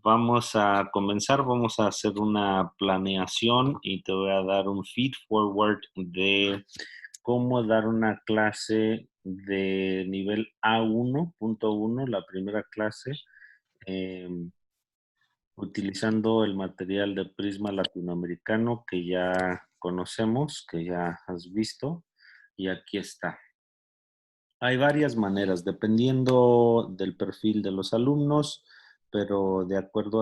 Vamos a comenzar, vamos a hacer una planeación y te voy a dar un feed forward de cómo dar una clase de nivel A1.1, la primera clase, utilizando el material de Prisma Latinoamericano que ya conocemos, que ya has visto, y aquí está. Hay varias maneras, dependiendo del perfil de los alumnos, pero de acuerdo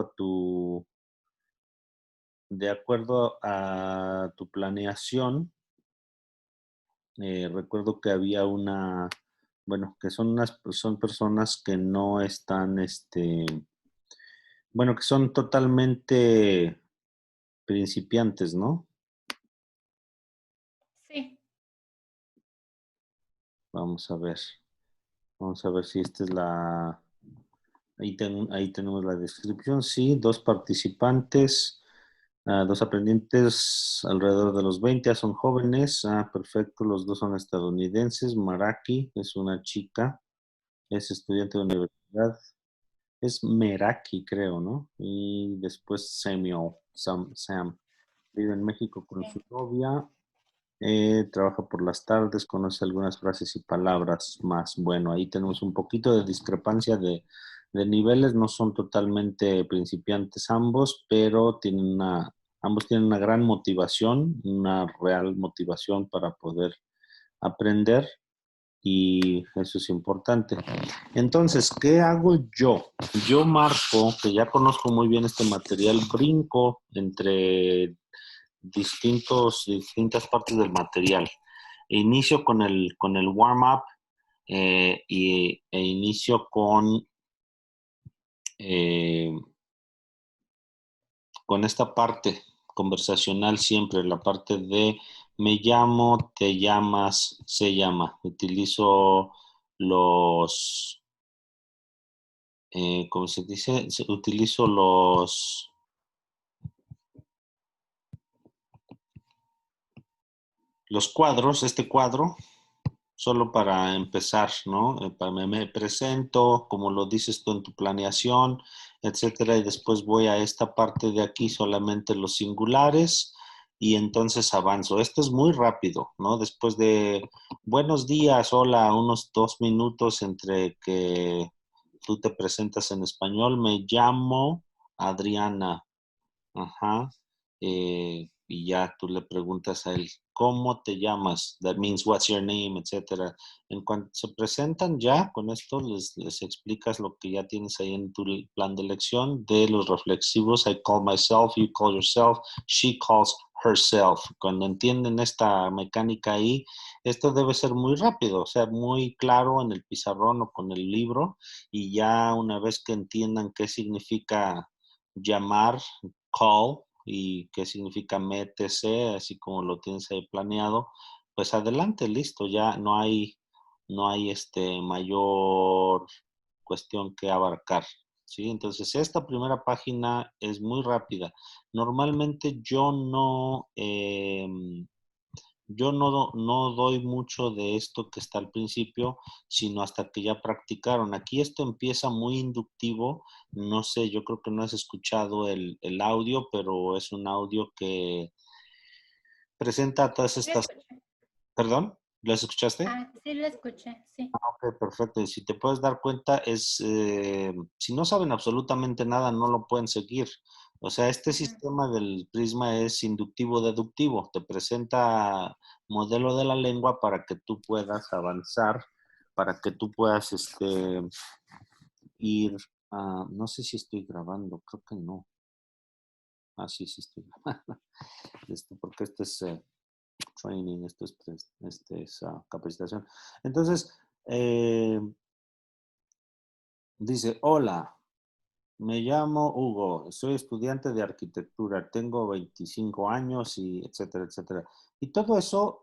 a tu planeación, recuerdo que había bueno, que son personas que no están, bueno, que son totalmente principiantes, ¿no? Sí. Vamos a ver. Vamos a ver si esta es la... Ahí tenemos la descripción. Sí, dos participantes, dos aprendientes alrededor de los 20, son jóvenes. Perfecto, los dos son estadounidenses. Maraki es una chica, es estudiante de universidad. Es Meraki, creo, ¿no? Y después Sam. Vive en México con su Sí. novia. Trabaja por las tardes, conoce algunas frases y palabras más. Bueno, ahí tenemos un poquito de discrepancia de niveles, no son totalmente principiantes ambos, pero ambos tienen una gran motivación, una real motivación para poder aprender y eso es importante. Entonces, ¿qué hago yo? Yo marco, que ya conozco muy bien este material, brinco entre distintas partes del material. Inicio con el warm-up e inicio eh, con esta parte conversacional siempre, la parte de me llamo, te llamas, se llama. Utilizo ¿cómo se dice? Utilizo los cuadros, este cuadro, solo para empezar, ¿no? Me presento, como lo dices tú en tu planeación, etcétera, y después voy a esta parte de aquí, solamente los singulares, y entonces avanzo. Esto es muy rápido, ¿no? Después de buenos días, hola, unos 2 minutos entre que tú te presentas en español, me llamo Adriana. Ajá. Y ya tú le preguntas a él, ¿cómo te llamas? That means what's your name, etcétera. En cuanto se presentan ya, con esto les explicas lo que ya tienes ahí en tu plan de elección de los reflexivos. I call myself, you call yourself, she calls herself. Cuando entienden esta mecánica ahí, esto debe ser muy rápido, o sea, muy claro en el pizarrón o con el libro, y ya una vez que entiendan qué significa llamar, call, y qué significa métese, así como lo tienes ahí planeado, pues adelante, listo, ya no hay mayor cuestión que abarcar, ¿sí? Entonces, esta primera página es muy rápida. Normalmente yo no doy mucho de esto que está al principio, sino hasta que ya practicaron. Aquí esto empieza muy inductivo. No sé, yo creo que no has escuchado el audio, pero es un audio que presenta todas Sí, lo estas... escuché. ¿Perdón? ¿Las escuchaste? Sí, lo escuché, sí. Ok, perfecto. Y si te puedes dar cuenta, si no saben absolutamente nada, no lo pueden seguir. O sea, este Ujú. sistema del prisma es inductivo-deductivo. Te presenta modelo de la lengua para que tú puedas avanzar, para que tú puedas ir no sé si estoy grabando, creo que no. Sí, sí estoy grabando. Porque esto es training, esto es capacitación. Entonces, dice, hola, me llamo Hugo, soy estudiante de arquitectura, tengo 25 años y etcétera, etcétera. Y todo eso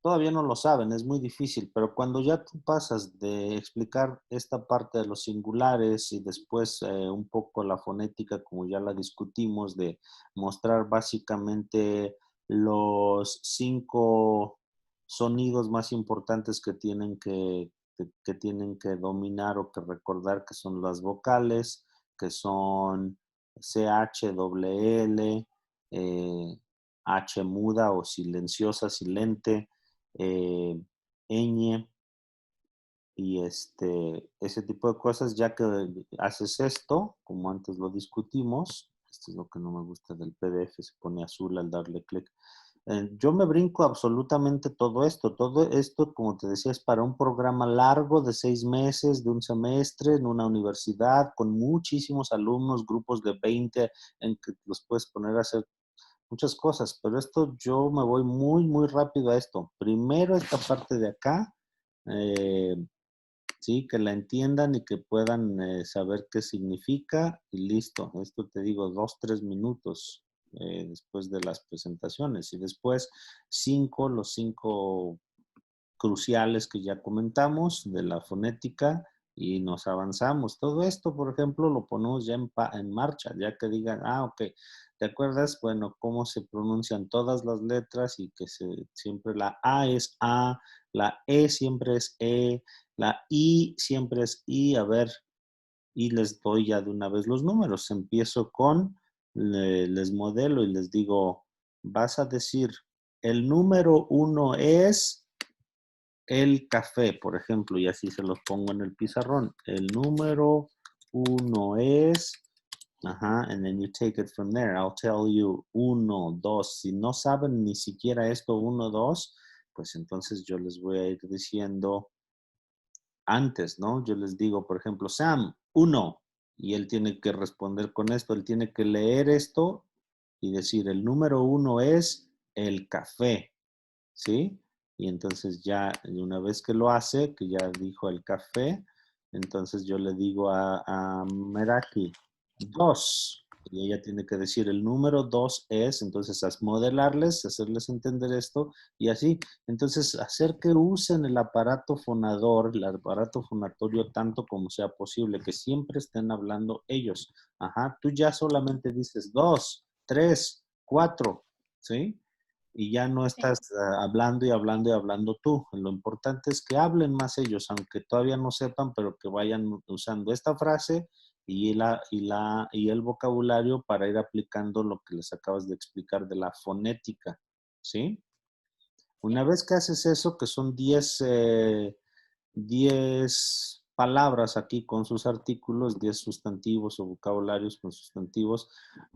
todavía no lo saben, es muy difícil, pero cuando ya tú pasas de explicar esta parte de los singulares y después un poco la fonética, como ya la discutimos, de mostrar básicamente los 5 sonidos más importantes que tienen que dominar o que recordar, que son las vocales, que son CH, doble L, H muda o silenciosa, silente, ñ, y ese tipo de cosas, ya que haces esto, como antes lo discutimos, esto es lo que no me gusta del PDF, se pone azul al darle clic. Yo me brinco absolutamente todo esto, como te decía, es para un programa largo de 6 meses, de un semestre, en una universidad, con muchísimos alumnos, grupos de 20, en que los puedes poner a hacer muchas cosas, pero esto yo me voy muy, muy rápido a esto. Primero esta parte de acá, eh, sí, que la entiendan y que puedan saber qué significa y listo. Esto te digo, 2, 3 minutos después de las presentaciones y después los 5 cruciales que ya comentamos de la fonética y nos avanzamos. Todo esto, por ejemplo, lo ponemos ya en marcha, ya que digan, ok, ¿te acuerdas? Bueno, cómo se pronuncian todas las letras y que siempre la A es A, la E siempre es E, la I siempre es I. A ver, y les doy ya de una vez los números. Empiezo les modelo y les digo, vas a decir, el número 1 es el café, por ejemplo, y así se los pongo en el pizarrón. El número 1 es, and then you take it from there. I'll tell you 1, 2. Si no saben ni siquiera esto, 1, 2, pues entonces yo les voy a ir diciendo antes, ¿no? Yo les digo, por ejemplo, Sam, 1, y él tiene que responder con esto, él tiene que leer esto y decir, el número 1 es el café, ¿sí? Y entonces ya una vez que lo hace, que ya dijo el café, entonces yo le digo a Meraki, 2. Y ella tiene que decir el número 2 es, entonces modelarles, hacerles entender esto y así. Entonces hacer que usen el aparato fonador, el aparato fonatorio tanto como sea posible, que siempre estén hablando ellos. Tú ya solamente dices 2, 3, 4, ¿sí? Y ya no estás Sí. hablando y hablando y hablando tú. Lo importante es que hablen más ellos, aunque todavía no sepan, pero que vayan usando esta frase y el vocabulario para ir aplicando lo que les acabas de explicar de la fonética, ¿sí? Una Sí. vez que haces eso, que son 10 palabras aquí con sus artículos, 10 sustantivos o vocabularios con sustantivos.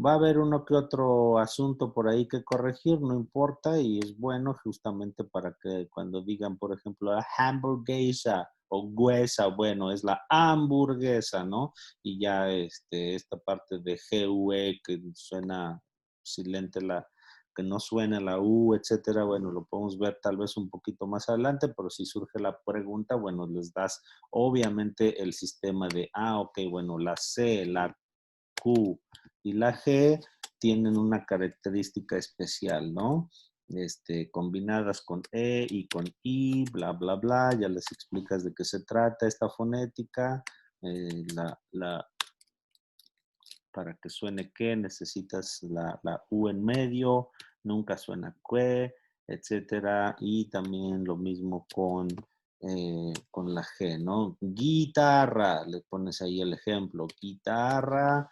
Va a haber uno que otro asunto por ahí que corregir, no importa, y es bueno justamente para que cuando digan, por ejemplo, la hamburguesa o huesa, bueno, es la hamburguesa, ¿no? Y ya esta parte de GUE que suena silente que no suene la U, etcétera, bueno, lo podemos ver tal vez un poquito más adelante, pero si surge la pregunta, bueno, les das obviamente el sistema de, ok, bueno, la C, la Q y la G tienen una característica especial, ¿no? Combinadas con E y con I, bla, bla, bla, ya les explicas de qué se trata esta fonética, para que suene que necesitas la U en medio, nunca suena que, etcétera. Y también lo mismo con la G, ¿no? Guitarra, le pones ahí el ejemplo, guitarra,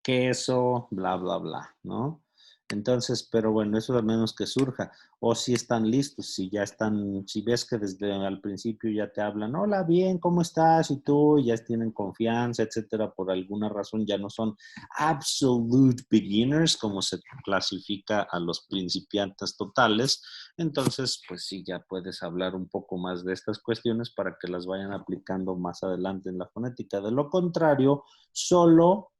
queso, bla, bla, bla, ¿no? Entonces, pero bueno, eso al menos que surja. O si están listos, si ya están, si ves que desde al principio ya te hablan, hola, bien, ¿cómo estás? Y tú ya tienen confianza, etcétera, por alguna razón ya no son absolute beginners, como se clasifica a los principiantes totales. Entonces, pues sí, ya puedes hablar un poco más de estas cuestiones para que las vayan aplicando más adelante en la fonética. De lo contrario, solo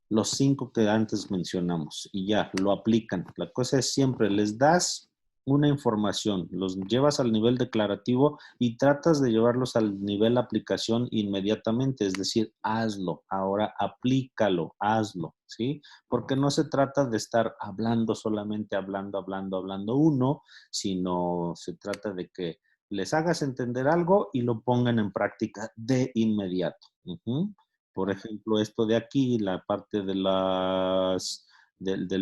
los 5 que antes mencionamos y ya lo aplican. La cosa es siempre les das una información, los llevas al nivel declarativo y tratas de llevarlos al nivel aplicación inmediatamente, es decir, hazlo, ahora aplícalo, hazlo, ¿sí? Porque no se trata de estar hablando solamente, hablando uno, sino se trata de que les hagas entender algo y lo pongan en práctica de inmediato. Por ejemplo, esto de aquí, la parte del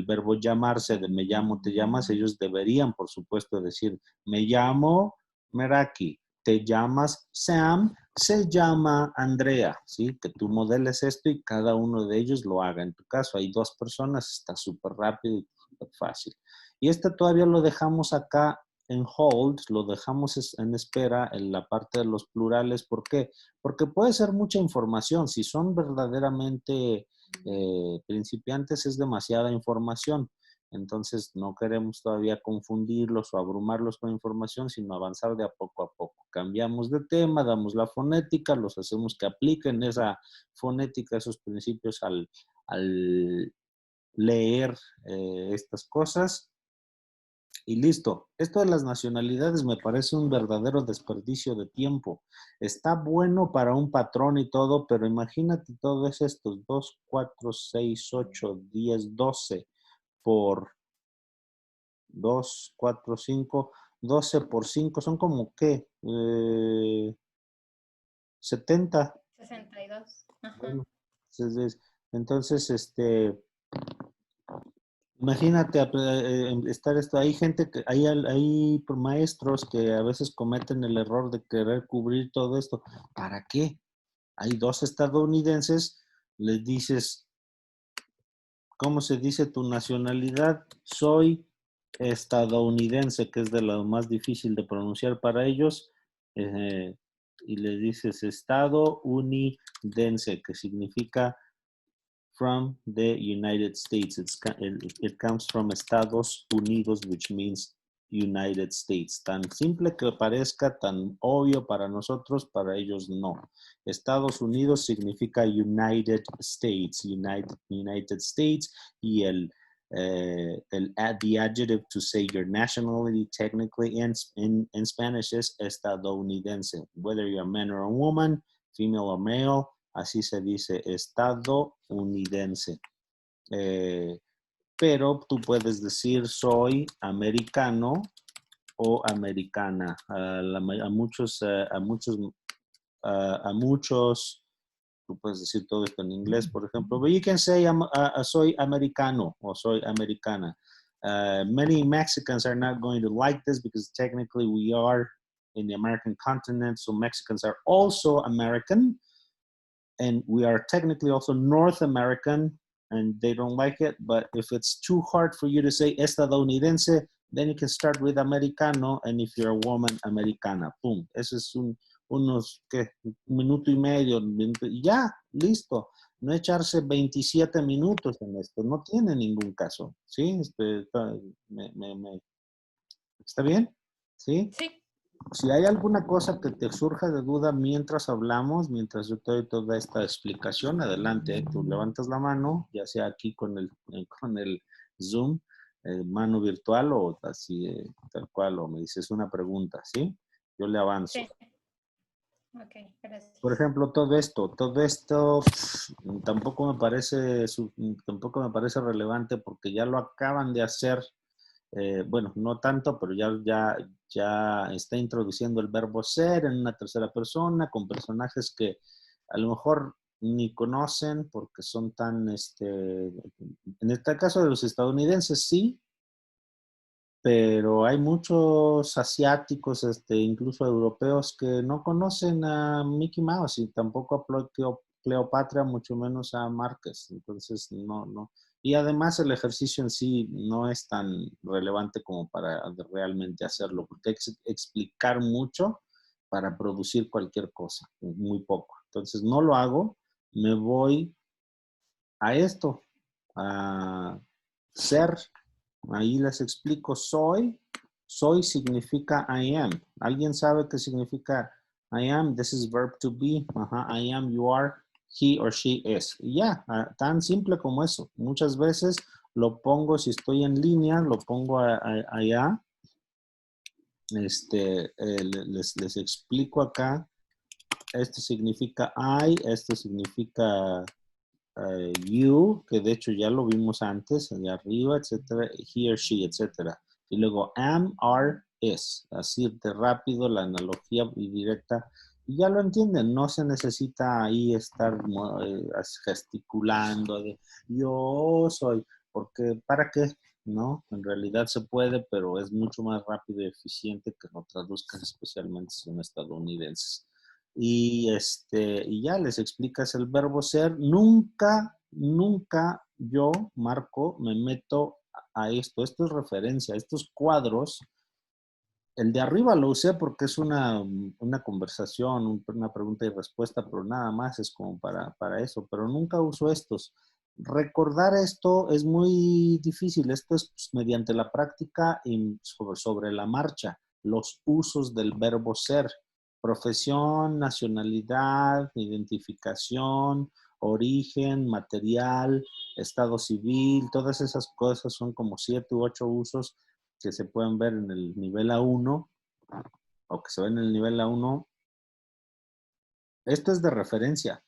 verbo llamarse, de me llamo, te llamas, ellos deberían, por supuesto, decir, me llamo Meraki, te llamas Sam, se llama Andrea, ¿sí? Que tú modeles esto y cada uno de ellos lo haga. En tu caso hay 2 personas, está súper rápido y súper fácil. Y este todavía lo dejamos acá en hold, lo dejamos en espera en la parte de los plurales. ¿Por qué? Porque puede ser mucha información. Si son verdaderamente principiantes es demasiada información. Entonces no queremos todavía confundirlos o abrumarlos con información, sino avanzar de a poco. Cambiamos de tema, damos la fonética, los hacemos que apliquen esa fonética, esos principios al leer estas cosas. Y listo. Esto de las nacionalidades me parece un verdadero desperdicio de tiempo. Está bueno para un patrón y todo, pero imagínate todos estos 2, 4, 6, 8, 10, 12 por 2, 4, 5, 12 por 5, son como ¿qué? 70. 62. Ajá. Bueno, entonces, imagínate estar esto. Hay gente que, hay maestros que a veces cometen el error de querer cubrir todo esto. ¿Para qué? Hay 2 estadounidenses, les dices, ¿cómo se dice tu nacionalidad? Soy estadounidense, que es de lo más difícil de pronunciar para ellos, eh, y le dices estadounidense, que significa from the United States. It comes from Estados Unidos, which means United States. Tan simple que parezca, tan obvio para nosotros, para ellos no. Estados Unidos significa United States, United States, y the adjective to say your nationality technically in Spanish is estadounidense. Whether you're a man or a woman, female or male, así se dice, estadounidense. Pero tú puedes decir soy americano o americana. A muchos, tú puedes decir todo esto en inglés, por ejemplo, but you can say soy americano o soy americana. Many Mexicans are not going to like this because technically we are in the American continent, so Mexicans are also American, and we are technically also North American, and they don't like it. But if it's too hard for you to say estadounidense, then you can start with americano, and if you're a woman, americana. Pum. Eso es unos, ¿qué? Un minuto y medio, y ya, listo. No echarse 27 minutos en esto, no tiene ningún caso, ¿sí? ¿Está bien? ¿Sí? Sí. Si hay alguna cosa que te surja de duda mientras hablamos, mientras yo te doy toda esta explicación, adelante, tú levantas la mano, ya sea aquí con el Zoom, mano virtual o así, tal cual, o me dices una pregunta, ¿sí? Yo le avanzo. Sí. Ok, gracias. Por ejemplo, todo esto, tampoco tampoco me parece relevante porque ya lo acaban de hacer. Bueno, no tanto, pero ya está introduciendo el verbo ser en una tercera persona con personajes que a lo mejor ni conocen porque son tan, en este caso de los estadounidenses sí, pero hay muchos asiáticos, incluso europeos que no conocen a Mickey Mouse y tampoco a Cleopatra, mucho menos a Márquez. Entonces, no. Y además el ejercicio en sí no es tan relevante como para realmente hacerlo, porque hay que explicar mucho para producir cualquier cosa, muy poco. Entonces, no lo hago, me voy a esto, a ser. Ahí les explico, soy significa I am. ¿Alguien sabe qué significa I am? This is verb to be. Ajá, I am, you are, he or she is. Y ya, tan simple como eso. Muchas veces lo pongo, si estoy en línea, lo pongo allá. Les explico acá. Esto significa I, esto significa you, que de hecho ya lo vimos antes, allá arriba, etcétera, he or she, etcétera. Y luego am, are, is. Así de rápido, la analogía y directa. Y ya lo entienden, no se necesita ahí estar gesticulando de yo soy, porque ¿para qué? ¿no? En realidad se puede, pero es mucho más rápido y eficiente que lo traduzcas, especialmente si son estadounidenses. Y ya les explicas el verbo ser. Nunca yo, Marco, me meto a esto. Esto es referencia. Estos cuadros, el de arriba lo usé porque es una conversación, una pregunta y respuesta, pero nada más es como para eso. Pero nunca uso estos. Recordar esto es muy difícil. Esto es pues, mediante la práctica y sobre la marcha. Los usos del verbo ser. Profesión, nacionalidad, identificación, origen, material, estado civil, todas esas cosas son como 7 u 8 usos que se pueden ver en el nivel A1 o que se ven en el nivel A1. Esto es de referencia.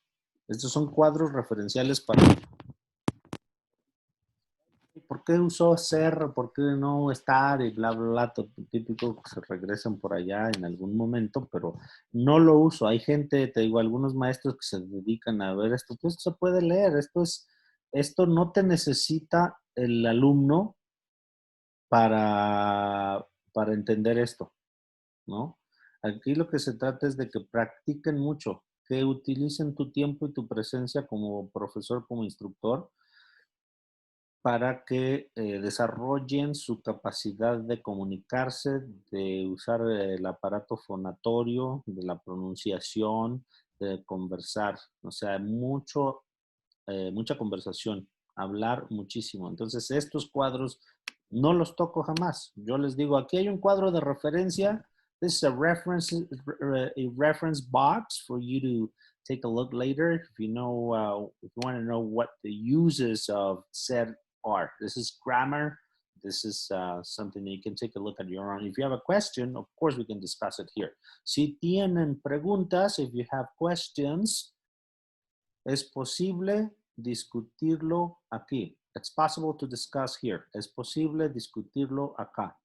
Estos son cuadros referenciales para... ¿Por qué usó ser? ¿Por qué no estar? Y bla, bla, bla. Típico que se regresan por allá en algún momento, pero no lo uso. Hay gente, te digo, algunos maestros que se dedican a ver esto. Pues esto se puede leer. Esto no te necesita el alumno para entender esto, ¿no? Aquí lo que se trata es de que practiquen mucho, que utilicen tu tiempo y tu presencia como profesor, como instructor, para que desarrollen su capacidad de comunicarse, de usar el aparato fonatorio, de la pronunciación, de conversar. O sea, mucha conversación, hablar muchísimo. Entonces, estos cuadros no los toco jamás. Yo les digo, aquí hay un cuadro de referencia. This is a reference box for you to take a look later if you know, if you want to know what the uses of said are. This is grammar. This is something that you can take a look at your own. If you have a question, of course, we can discuss it here. Si tienen preguntas, if you have questions, es posible discutirlo aquí. It's possible to discuss here. Es posible discutirlo acá.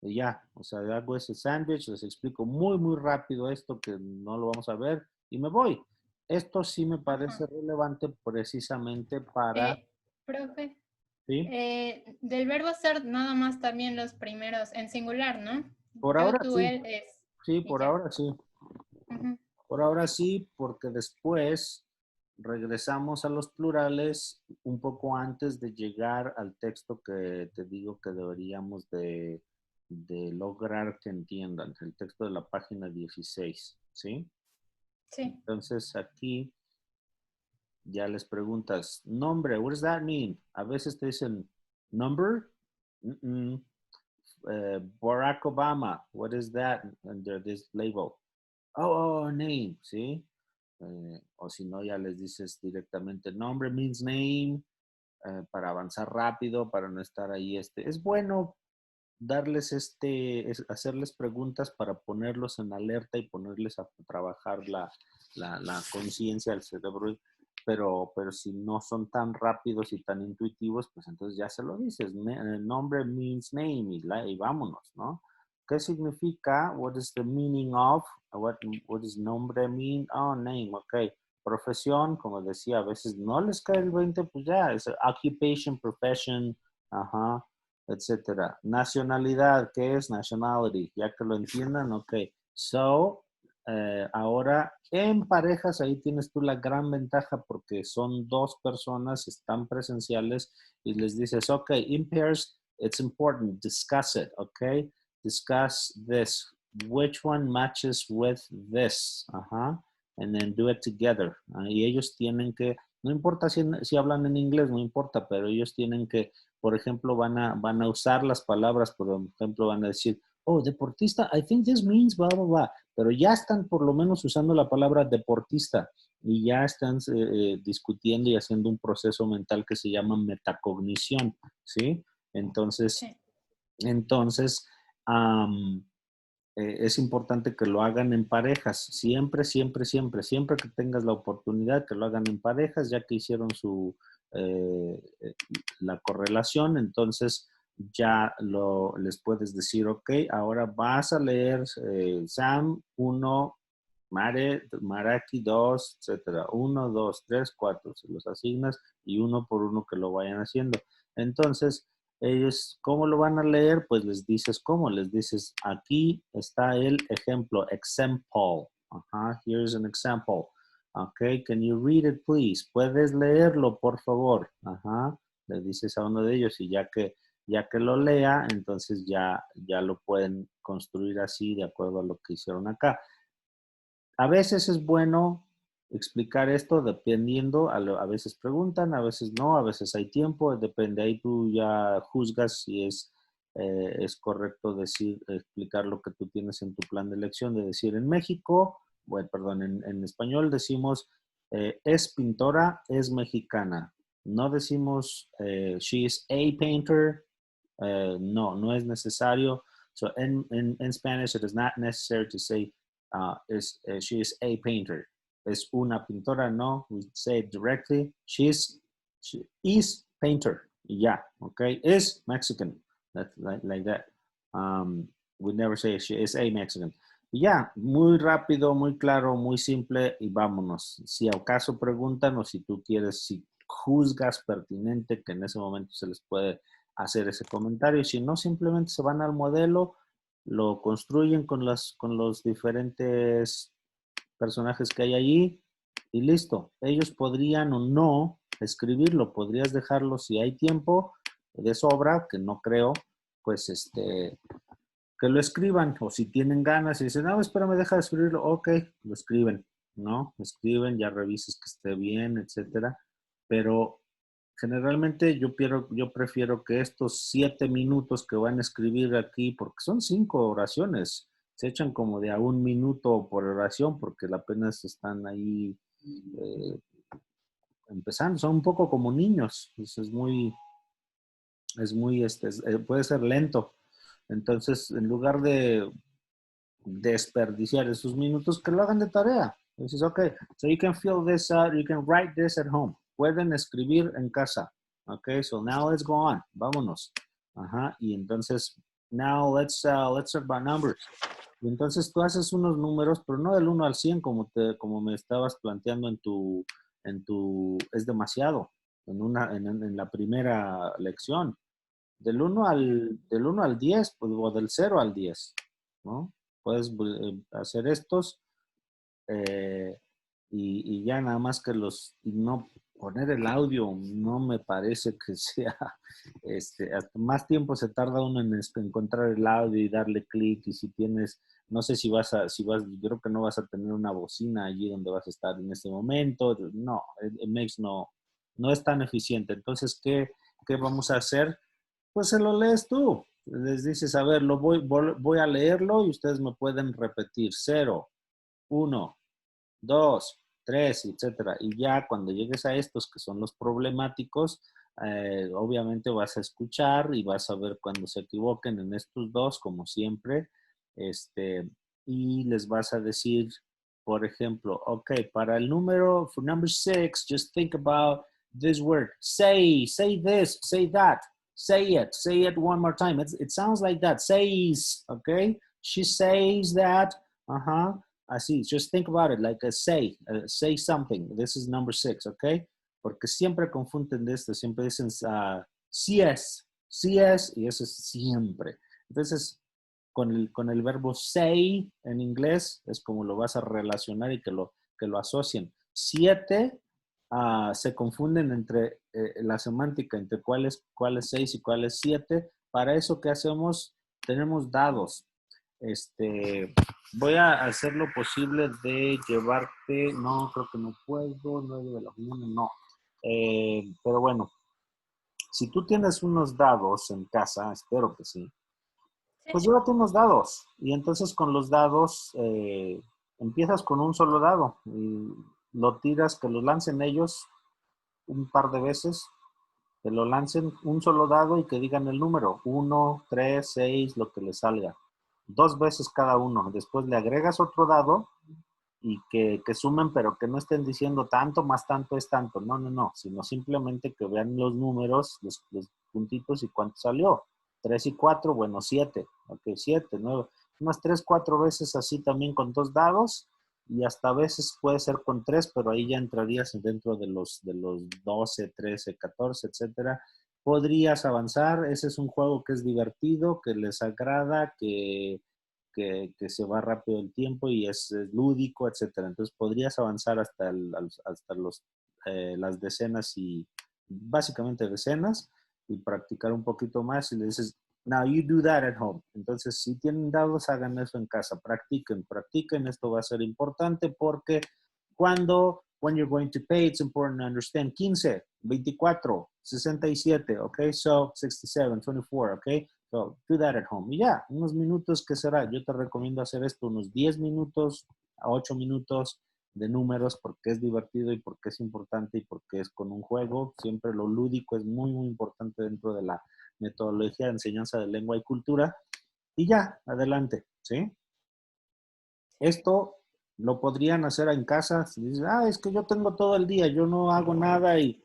Y ya, o sea, hago ese sándwich, les explico muy rápido esto que no lo vamos a ver y me voy. Esto sí me parece relevante precisamente para... Profe, ¿Sí? del verbo ser nada más también los primeros en singular, ¿no? Por Yo, ahora tú, sí. él, es. Sí, Y por ya. ahora sí. Ujú. Por ahora sí, porque después regresamos a los plurales un poco antes de llegar al texto que te digo que deberíamos de lograr que entiendan, el texto de la página 16, ¿sí? Sí. Entonces aquí ya les preguntas, nombre, what does that mean? A veces te dicen, number, Barack Obama, what is that under this label? Oh, name, ¿sí? O si no, ya les dices directamente, nombre means name, para avanzar rápido, para no estar ahí. Es bueno darles hacerles preguntas para ponerlos en alerta y ponerles a trabajar la conciencia del cerebro, pero si no son tan rápidos y tan intuitivos, pues entonces ya se lo dices, nombre means name y vámonos, ¿no? ¿Qué significa? What is the meaning of? What does nombre mean? Oh, name, ok. Profesión, como decía, a veces no les cae el 20, pues ya, es occupation, profession, ajá, etcétera. Nacionalidad, ¿qué es nationality? Ya que lo entiendan, ok. So, ahora en parejas, ahí tienes tú la gran ventaja porque son dos personas, están presenciales y les dices, ok, in pairs, it's important, discuss it, ok. Discuss this. Which one matches with this? Ajá. And then do it together. Y ellos tienen que, no importa si hablan en inglés, no importa, pero ellos tienen que, por ejemplo, van a usar las palabras, por ejemplo, van a decir, oh, deportista, I think this means blah, blah, blah. Pero ya están por lo menos usando la palabra deportista y ya están discutiendo y haciendo un proceso mental que se llama metacognición, ¿sí? Entonces, Sí. es importante que lo hagan en parejas, siempre que tengas la oportunidad que lo hagan en parejas, ya que hicieron la correlación, entonces ya les puedes decir, ok, ahora vas a leer Sam 1, Maraki 2, etcétera, 1, 2, 3, 4, se los asignas y uno por uno que lo vayan haciendo. Entonces, ellos, ¿cómo lo van a leer? Pues les dices cómo, les dices, aquí está el ejemplo, example. Here's an example. Okay, can you read it, please? ¿Puedes leerlo, por favor? Le dices a uno de ellos y ya que lo lea, entonces ya lo pueden construir así de acuerdo a lo que hicieron acá. A veces es bueno explicar esto dependiendo, a veces preguntan, a veces no, a veces hay tiempo, depende, ahí tú ya juzgas si es correcto explicar lo que tú tienes en tu plan de elección, de decir en México, bueno, perdón, en español decimos es pintora, es mexicana. No decimos she is a painter, no es necesario. So in Spanish, it is not necessary to say she is a painter. Es una pintora, no. We say it directly. She is painter. Yeah, okay. Is Mexican. That's like that. We never say she is a Mexican. Ya, muy rápido, muy claro, muy simple y vámonos. Si acaso preguntan o si tú quieres, si juzgas pertinente que en ese momento se les puede hacer ese comentario. Y si no, simplemente se van al modelo, lo construyen con los diferentes personajes que hay allí y listo. Ellos podrían o no escribirlo, podrías dejarlo si hay tiempo de sobra, que no creo, pues que lo escriban, o si tienen ganas y dicen, no, espérame, deja de escribirlo, ok, lo escriben, ¿no? Escriben, ya revises que esté bien, etcétera, pero generalmente yo prefiero que estos 7 minutos que van a escribir aquí, porque son 5 oraciones, se echan como de a 1 minuto por oración, porque apenas están ahí empezando, son un poco como niños, puede ser lento. Entonces, en lugar de desperdiciar esos minutos, que lo hagan de tarea. Dices, ok, so you can fill this out, you can write this at home. Pueden escribir en casa. Ok, so now let's go on. Vámonos. Y entonces, now let's talk about numbers. Y entonces tú haces unos números, pero no del 1 al 100 como me estabas planteando es demasiado en la primera lección. Del 1 al 10, pues, o del 0 al 10, ¿no? Puedes hacer estos eh, y ya nada más que no poner el audio, no me parece que sea, hasta más tiempo se tarda uno en encontrar el audio y darle clic y si tienes, no sé yo creo que no vas a tener una bocina allí donde vas a estar en este momento, no, el Makes no es tan eficiente. Entonces, ¿qué vamos a hacer? Pues se lo lees tú. Les dices, a ver, voy a leerlo y ustedes me pueden repetir 0, 1, 2, 3, etcétera. Y ya cuando llegues a estos que son los problemáticos, obviamente vas a escuchar y vas a ver cuando se equivoquen en estos dos, como siempre, y les vas a decir, por ejemplo, ok, para el for number 6, just think about this word. Say this, say that. Say it one more time. It sounds like that. Says, okay? She says that. Así, just think about it, like a say something. This is number 6, okay? Porque siempre confunden de esto, siempre dicen sí es, y eso es siempre. Entonces, con el verbo say en inglés es como lo vas a relacionar y que lo asocien. 7 se confunden entre la semántica, entre cuál es 6 y cuál es 7. Para eso, ¿qué hacemos? Tenemos dados. Voy a hacer lo posible de llevarte, no, creo que no puedo, 9 de la mañana, no. Pero bueno, si tú tienes unos dados en casa, espero que sí, pues llévate unos dados. Y entonces con los dados, empiezas con un solo dado y lo tiras, que lo lancen ellos un par de veces, que lo lancen un solo dado y que digan el número, 1, 3, 6, lo que les salga. 2 veces cada uno. Después le agregas otro dado y que sumen, pero que no estén diciendo tanto más tanto es tanto. No, sino simplemente que vean los números, los puntitos y cuánto salió. 3 y 4, bueno, 7. Ok, 7, 9. Unas 3, 4 veces así también con 2 dados y hasta a veces puede ser con 3, pero ahí ya entrarías dentro de los 12, 13, 14, etcétera. podrías avanzar. Ese es un juego que es divertido, que les agrada, que se va rápido el tiempo y es lúdico, etcétera. Entonces podrías avanzar hasta, hasta las decenas y básicamente decenas y practicar un poquito más y le dices, now you do that at home. Entonces, si tienen dados, hagan eso en casa, practiquen, practiquen. Esto va a ser importante porque when you're going to pay, it's important to understand 15, 24, 67, okay? So 67, 24, okay? So do that at home. Y ya, unos minutos, ¿qué será? Yo te recomiendo hacer esto unos 10 minutos a 8 minutos de números porque es divertido y porque es importante y porque es con un juego. Siempre lo lúdico es muy, muy importante dentro de la metodología de enseñanza de lengua y cultura. Y ya, adelante, ¿sí? Esto lo podrían hacer en casa. Si dices, es que yo tengo todo el día, yo no hago nada y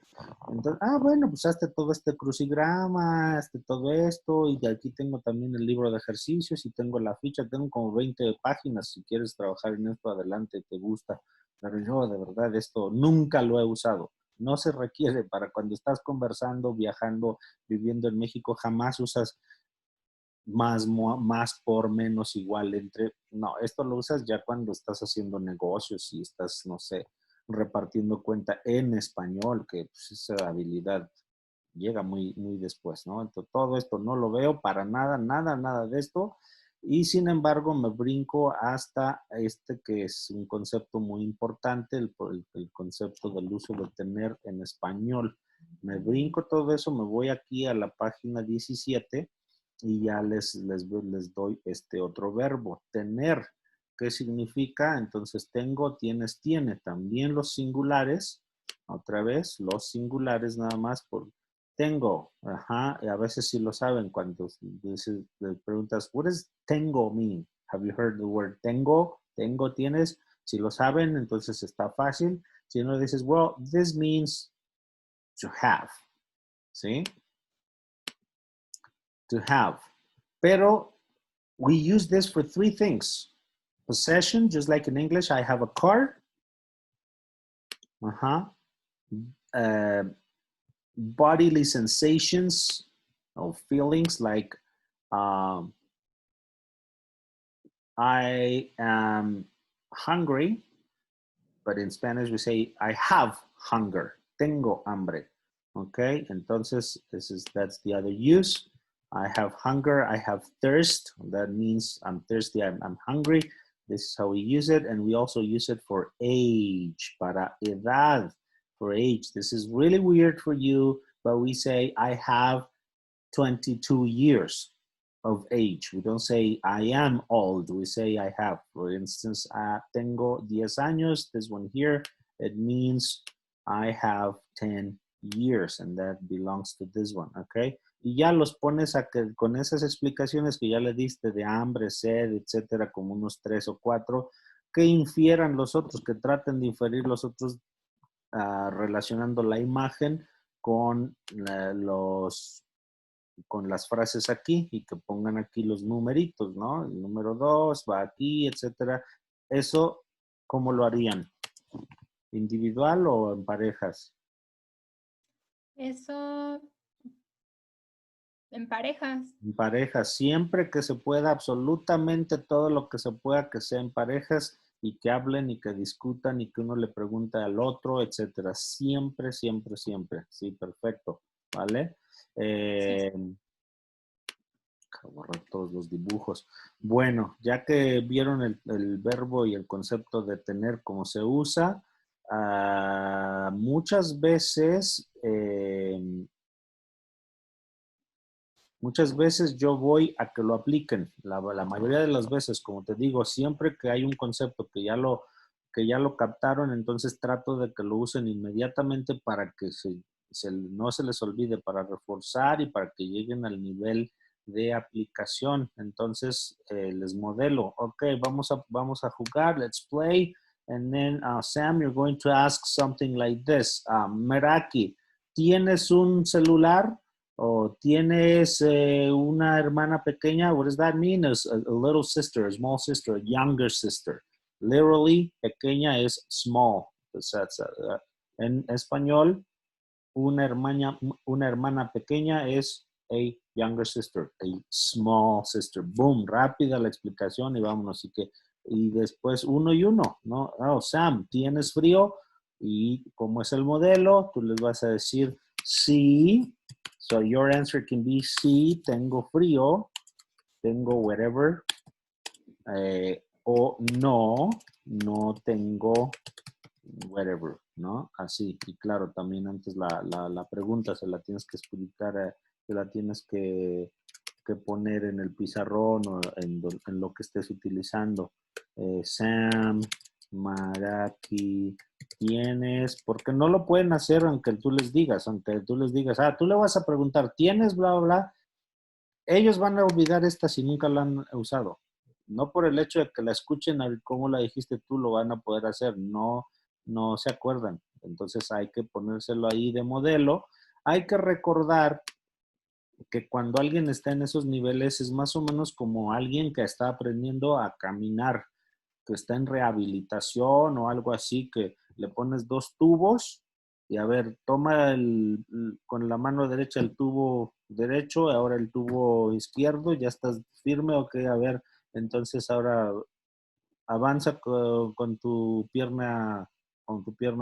entonces, bueno, pues hazte todo este crucigrama, hazte todo esto y de aquí tengo también el libro de ejercicios y tengo la ficha, tengo como 20 páginas si quieres trabajar en esto adelante, te gusta. Pero yo de verdad esto nunca lo he usado. No se requiere para cuando estás conversando, viajando, viviendo en México, jamás usas más por menos igual entre, no, esto lo usas ya cuando estás haciendo negocios y estás, no sé, repartiendo cuenta en español, que pues, esa habilidad llega muy, muy después, ¿no? Entonces, todo esto no lo veo para nada, nada, nada de esto. Y sin embargo, me brinco hasta este que es un concepto muy importante, el concepto del uso de tener en español. Me brinco todo eso, me voy aquí a la página 17 y ya les doy este otro verbo, tener. ¿Qué significa? Entonces, tengo, tienes, tiene. También los singulares, otra vez, los singulares nada más por tengo. Ajá, y a veces sí lo saben cuando le preguntas, what does tengo mean? Have you heard the word tengo? Tengo, tienes. Si lo saben, entonces está fácil. Si no, dices, well, this means to have. ¿Sí? To have. Pero we use this for three things. Possession, just like in English, I have a car. Bodily sensations or feelings like I am hungry, but in Spanish we say I have hunger. Tengo hambre. Okay, entonces that's the other use. I have hunger, I have thirst. That means I'm thirsty, I'm hungry. This is how we use it. And we also use it for age, para edad, for age. This is really weird for you, but we say I have 22 years of age. We don't say I am old, we say I have. For instance, tengo 10 años, this one here, it means I have 10 years and that belongs to this one, okay? Y ya los pones con esas explicaciones que ya le diste de hambre, sed, etcétera, como unos 3 o 4, que infieran los otros, que traten de inferir los otros relacionando la imagen con con las frases aquí y que pongan aquí los numeritos, ¿no? El número 2 va aquí, etcétera. Eso, ¿cómo lo harían? ¿Individual o en parejas? Eso en parejas. En parejas, siempre que se pueda, absolutamente todo lo que se pueda que sea en parejas y que hablen y que discutan y que uno le pregunte al otro, etcétera. Siempre, siempre, siempre. Sí, perfecto. ¿Vale? Sí. Borrar todos los dibujos. Bueno, ya que vieron el verbo y el concepto de tener cómo se usa, muchas veces yo voy a que lo apliquen. La mayoría de las veces, como te digo, siempre que hay un concepto que ya lo captaron, entonces trato de que lo usen inmediatamente para que no se les olvide, para reforzar y para que lleguen al nivel de aplicación. Entonces, les modelo. Ok, vamos a jugar. Let's play. And then, Sam, you're going to ask something like this. Meraki, ¿tienes un celular? ¿O tienes una hermana pequeña? What does that mean? A little sister, a small sister, a younger sister. Literally, pequeña es small. En español, una hermana pequeña es a younger sister, a small sister. Boom, rápida la explicación y vámonos. Y después uno y uno, ¿no? Oh, Sam, ¿tienes frío? Y como es el modelo, tú les vas a decir sí. So your answer can be sí, tengo frío, tengo whatever. O no, no tengo whatever, ¿no? Así. Y claro, también antes la pregunta se la tienes que explicar, se la tienes que poner en el pizarrón o en lo que estés utilizando. Sam, Maraki, tienes, porque no lo pueden hacer aunque tú les digas, tú le vas a preguntar, ¿tienes bla, bla, bla? Ellos van a olvidar esta si nunca la han usado. No por el hecho de que la escuchen como la dijiste tú, lo van a poder hacer. No, no se acuerdan. Entonces hay que ponérselo ahí de modelo. Hay que recordar que cuando alguien está en esos niveles es más o menos como alguien que está aprendiendo a caminar, que está en rehabilitación o algo así, que le pones dos tubos y a ver, toma con la mano derecha el tubo derecho, ahora el tubo izquierdo, ya estás firme, ok, a ver, entonces ahora avanza con tu pierna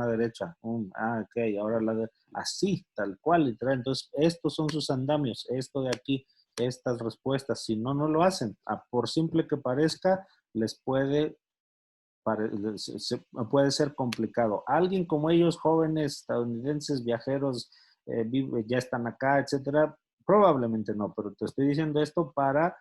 derecha. Ok, ahora así, tal cual, literal. Entonces, estos son sus andamios, esto de aquí, estas respuestas. Si no, no lo hacen. Por simple que parezca, les puede puede ser complicado. Alguien como ellos, jóvenes estadounidenses, viajeros, ya están acá, etcétera, probablemente no, pero te estoy diciendo esto para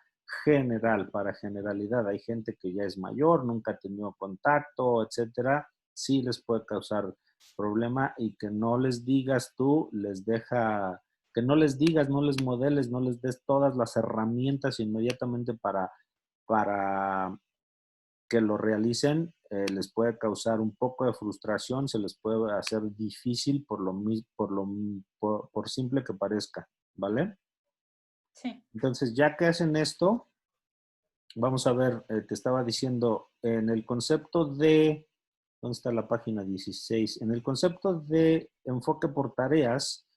para generalidad. Hay gente que ya es mayor, nunca ha tenido contacto, etcétera, sí les puede causar problema y que no les digas tú, que no les digas, no les modeles, no les des todas las herramientas inmediatamente para que lo realicen, les puede causar un poco de frustración, se les puede hacer difícil por simple que parezca, ¿vale? Sí. Entonces, ya que hacen esto, vamos a ver, te estaba diciendo, en el concepto de, ¿dónde está la página 16? En el concepto de enfoque por tareas,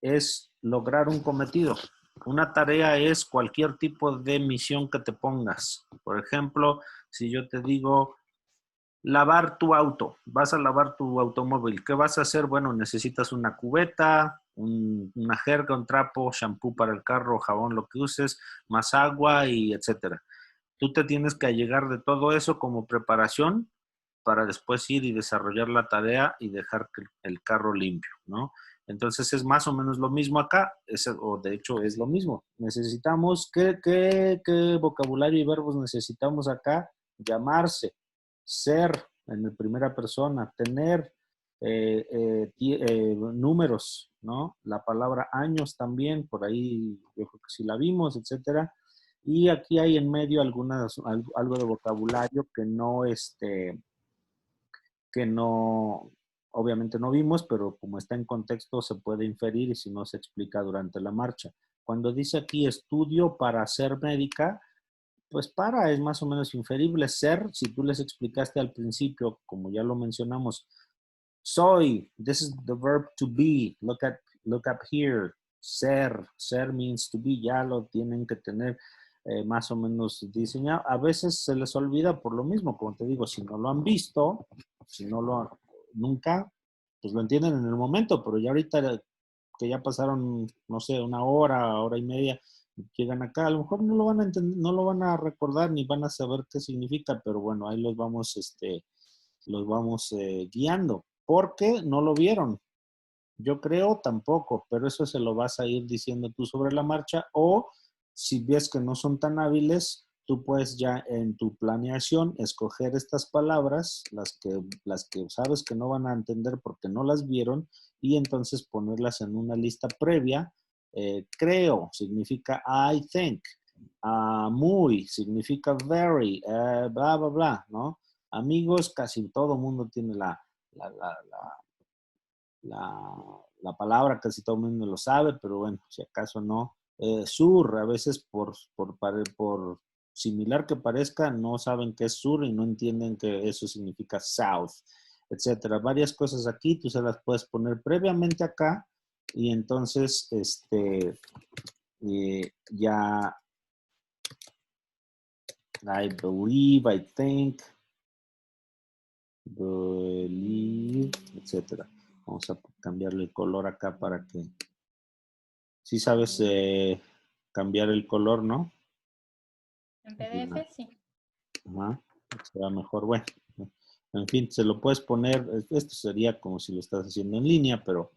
es lograr un cometido. Una tarea es cualquier tipo de misión que te pongas. Por ejemplo, si yo te digo lavar tu auto, vas a lavar tu automóvil, ¿qué vas a hacer? Bueno, necesitas una cubeta, una jerga, un trapo, shampoo para el carro, jabón, lo que uses, más agua y etcétera. Tú te tienes que allegar de todo eso como preparación para después ir y desarrollar la tarea y dejar el carro limpio, ¿no? Entonces es más o menos lo mismo acá, o de hecho es lo mismo. Necesitamos, ¿qué vocabulario y verbos necesitamos acá? Llamarse, ser en la primera persona, tener números, ¿no? La palabra años también, por ahí yo creo que sí la vimos, etcétera. Y aquí hay en medio algo de vocabulario que no, obviamente no vimos, pero como está en contexto se puede inferir y si no se explica durante la marcha. Cuando dice aquí estudio para ser médica, pues es más o menos inferible. Ser, si tú les explicaste al principio, como ya lo mencionamos, soy, this is the verb to be, look up here, ser means to be, ya lo tienen que tener más o menos diseñado. A veces se les olvida por lo mismo, como te digo, si no lo han visto, si no lo nunca, pues lo entienden en el momento, pero ya ahorita que ya pasaron, no sé, una hora y media, llegan acá, a lo mejor no lo van a entender, no lo van a recordar ni van a saber qué significa, pero bueno, ahí los vamos guiando, porque no lo vieron. Yo creo tampoco, pero eso se lo vas a ir diciendo tú sobre la marcha o si ves que no son tan hábiles, tú puedes ya en tu planeación escoger estas palabras, las que sabes que no van a entender porque no las vieron y entonces ponerlas en una lista previa. Creo significa I think. Muy significa very, bla, bla, bla, ¿no? Amigos, casi todo mundo tiene la, la, la, la palabra, casi todo el mundo lo sabe, pero bueno, si acaso no. Sur, a veces por similar que parezca, no saben qué es sur y no entienden que eso significa south. etcétera. Varias cosas aquí, tú se las puedes poner previamente acá y entonces ya I believe, I think, believe, etcétera. Vamos a cambiarle el color acá para que... Sí sabes cambiar el color, ¿no? En PDF, sí. Ajá, será mejor. Bueno, en fin, se lo puedes poner, esto sería como si lo estás haciendo en línea, pero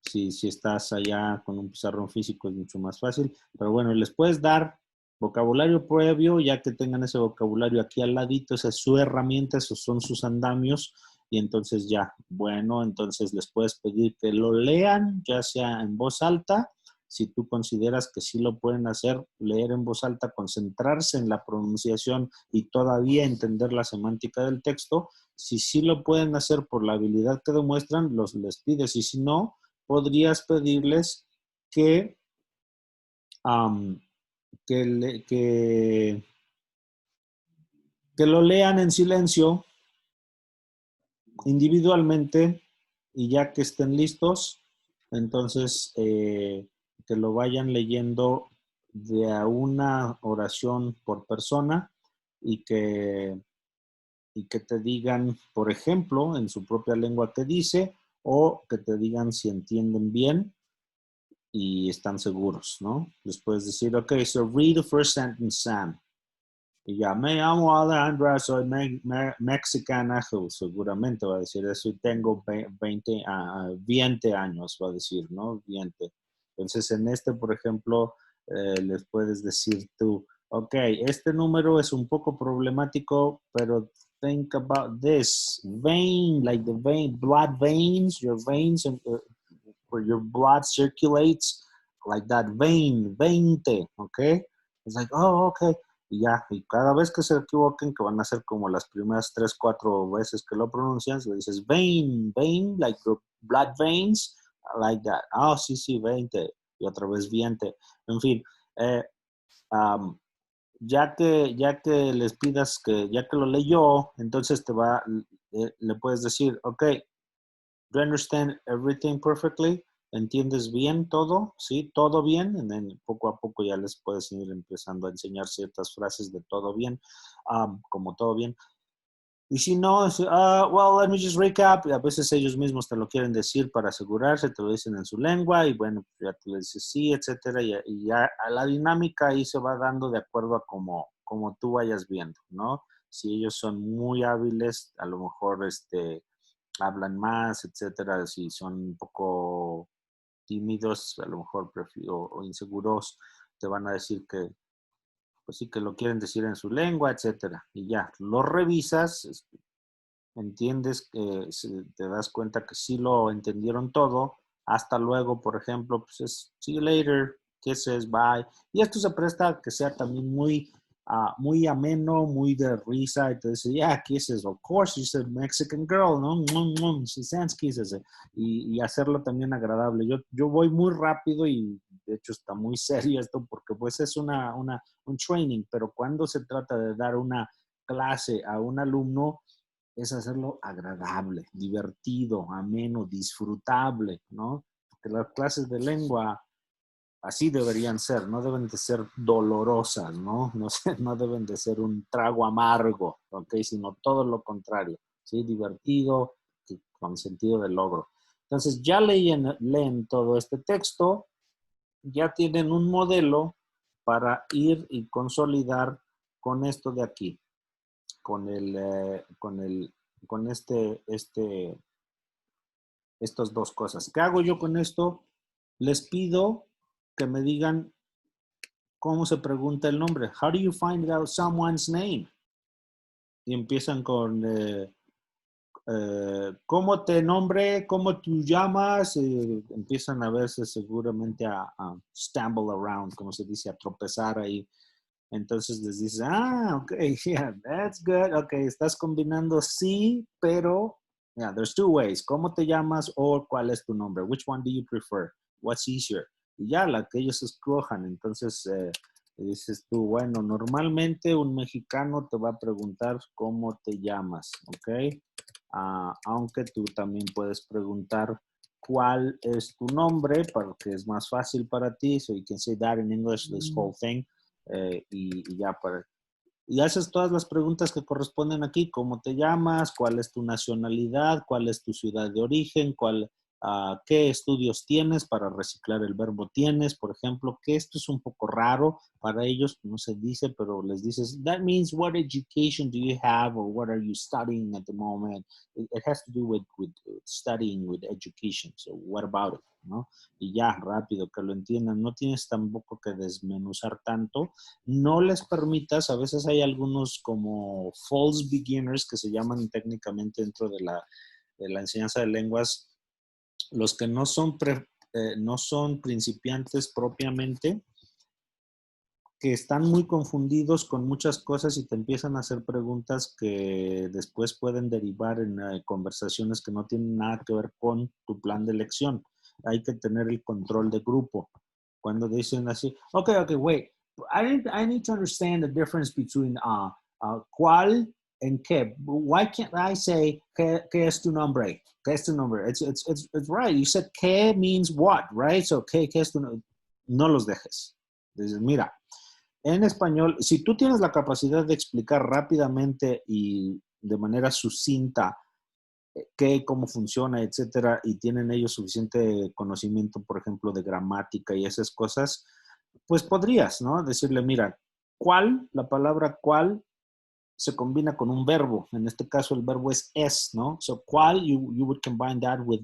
si estás allá con un pizarrón físico es mucho más fácil. Pero bueno, les puedes dar vocabulario previo, ya que tengan ese vocabulario aquí al ladito, esa es su herramienta, esos son sus andamios, y entonces ya, bueno, entonces les puedes pedir que lo lean, ya sea en voz alta, si tú consideras que sí lo pueden hacer, leer en voz alta, concentrarse en la pronunciación y todavía entender la semántica del texto. Si sí lo pueden hacer por la habilidad que demuestran, les pides, y si no, podrías pedirles que, que lo lean en silencio individualmente y ya que estén listos, entonces que lo vayan leyendo de a una oración por persona y que te digan, por ejemplo, en su propia lengua que dice, o que te digan si entienden bien y están seguros, ¿no? Les puedes decir, ok, so read the first sentence, Sam. Y ya, me llamo Alejandra, soy mexicana, seguramente va a decir eso, y tengo 20 años, va a decir, ¿no? 20. Entonces, en este, por ejemplo, les puedes decir tú, ok, este número es un poco problemático, pero think about this, vein, like the vein, blood veins, your veins, where your blood circulates, like that vein, 20, okay? It's like, oh, okay. Y ya, y cada vez que se equivoquen, que van a ser como las primeras 3, 4 veces que lo pronuncian, le dices vein, vein, like your blood veins, like that. Oh, sí, sí, 20. Y otra vez 20. En fin, um, ya que les pidas que, ya que lo leyó, entonces le puedes decir, ok, do you understand everything perfectly? ¿Entiendes bien todo? ¿Sí? ¿Todo bien? Y poco a poco ya les puedes ir empezando a enseñar ciertas frases de todo bien, como todo bien. Y si no, well, let me just recap. A veces ellos mismos te lo quieren decir para asegurarse, te lo dicen en su lengua y bueno, ya tú le dices sí, etcétera. Y ya la dinámica ahí se va dando de acuerdo a como tú vayas viendo, ¿no? Si ellos son muy hábiles, a lo mejor hablan más, etcétera. Si son un poco tímidos, a lo mejor o inseguros, te van a decir que, pues sí, que lo quieren decir en su lengua, etcétera. Y ya, lo revisas, entiendes, te das cuenta que sí lo entendieron todo. Hasta luego, por ejemplo, pues es see you later, kisses, bye. Y esto se presta a que sea también muy ameno, muy de risa. Entonces, yeah, kisses, of course, she's a Mexican girl, ¿no? She sends kisses. Y hacerlo también agradable. Yo voy muy rápido y de hecho está muy serio esto porque pues es un training, pero cuando se trata de dar una clase a un alumno, es hacerlo agradable, divertido, ameno, disfrutable, ¿no? Porque las clases de lengua así deberían ser, no deben de ser dolorosas, ¿no? No deben de ser un trago amargo, ¿ok? Sino todo lo contrario, ¿sí? Divertido y con sentido de logro. Entonces ya leen todo este texto, ya tienen un modelo para ir y consolidar con esto de aquí, con estas dos cosas. ¿Qué hago yo con esto? Les pido que me digan cómo se pregunta el nombre. How do you find out someone's name? Y empiezan con cómo te nombre, cómo tú llamas. Empiezan a veces seguramente a stumble around, como se dice, a tropezar ahí. Entonces les dices, ok, yeah, that's good. Ok, estás combinando sí, pero, yeah, there's two ways. ¿Cómo te llamas o cuál es tu nombre? Which one do you prefer? What's easier? Y ya, la que ellos escojan. Entonces, dices tú, bueno, normalmente un mexicano te va a preguntar cómo te llamas, ¿ok? aunque tú también puedes preguntar cuál es tu nombre, porque es más fácil para ti. So you can say that in English, this whole thing. Y ya y haces todas las preguntas que corresponden aquí. ¿Cómo te llamas? ¿Cuál es tu nacionalidad? ¿Cuál es tu ciudad de origen? ¿Qué estudios tienes para reciclar el verbo tienes? Por ejemplo, que esto es un poco raro para ellos, no se dice, pero les dices, that means what education do you have or what are you studying at the moment? It has to do with studying, with education. So what about it? ¿No? Y ya, rápido, que lo entiendan. No tienes tampoco que desmenuzar tanto. No les permitas, a veces hay algunos como false beginners que se llaman técnicamente dentro de la enseñanza de lenguas, los que no son principiantes propiamente, que están muy confundidos con muchas cosas y te empiezan a hacer preguntas que después pueden derivar en conversaciones que no tienen nada que ver con tu plan de lección. Hay que tener el control de grupo. Cuando dicen así, okay, wait, I need to understand the difference between cuál and qué. Why can't I say qué es tu nombre? ¿Qué es tu nombre? It's right. You said qué means what, right? So qué es tu nombre. No los dejes. Dices, mira, en español, si tú tienes la capacidad de explicar rápidamente y de manera sucinta qué, cómo funciona, etcétera, y tienen ellos suficiente conocimiento, por ejemplo, de gramática y esas cosas, pues podrías, ¿no? Decirle, mira, ¿cuál? La palabra cuál se combina con un verbo. En este caso, el verbo es, ¿no? So, ¿cuál? You would combine that with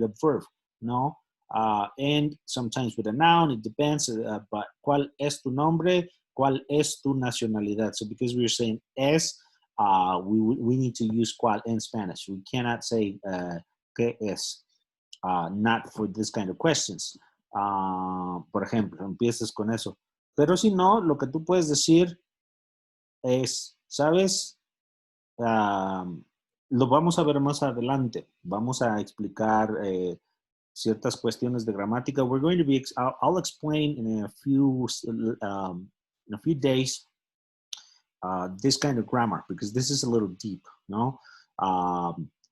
a verb, ¿no? And sometimes with a noun, it depends, but ¿cuál es tu nombre? ¿Cuál es tu nacionalidad? So, because we're saying es, we need to use cuál in Spanish. We cannot say qué es, not for this kind of questions. Por ejemplo, empiezas con eso. Pero si no, lo que tú puedes decir es, ¿sabes? Lo vamos a ver más adelante. Vamos a explicar ciertas cuestiones de gramática. We're going to be, I'll explain in a few days this kind of grammar because this is a little deep, no?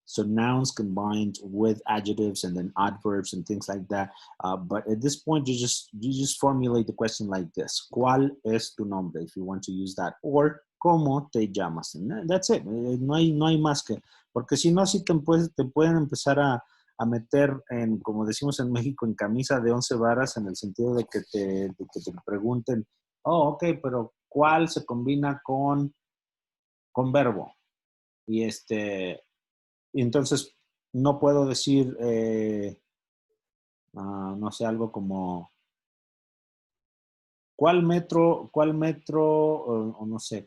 So nouns combined with adjectives and then adverbs and things like that. But at this point, you just formulate the question like this: ¿Cuál es tu nombre? If you want to use that, or ¿cómo te llamas? And that's it. No hay más que, porque si no, sí te pueden empezar a meter en, como decimos en México, en camisa de 11 varas, en el sentido de que te pregunten, oh, ok, pero ¿cuál se combina con verbo? Y y entonces no puedo decir, no sé, algo como, ¿cuál metro, o no sé,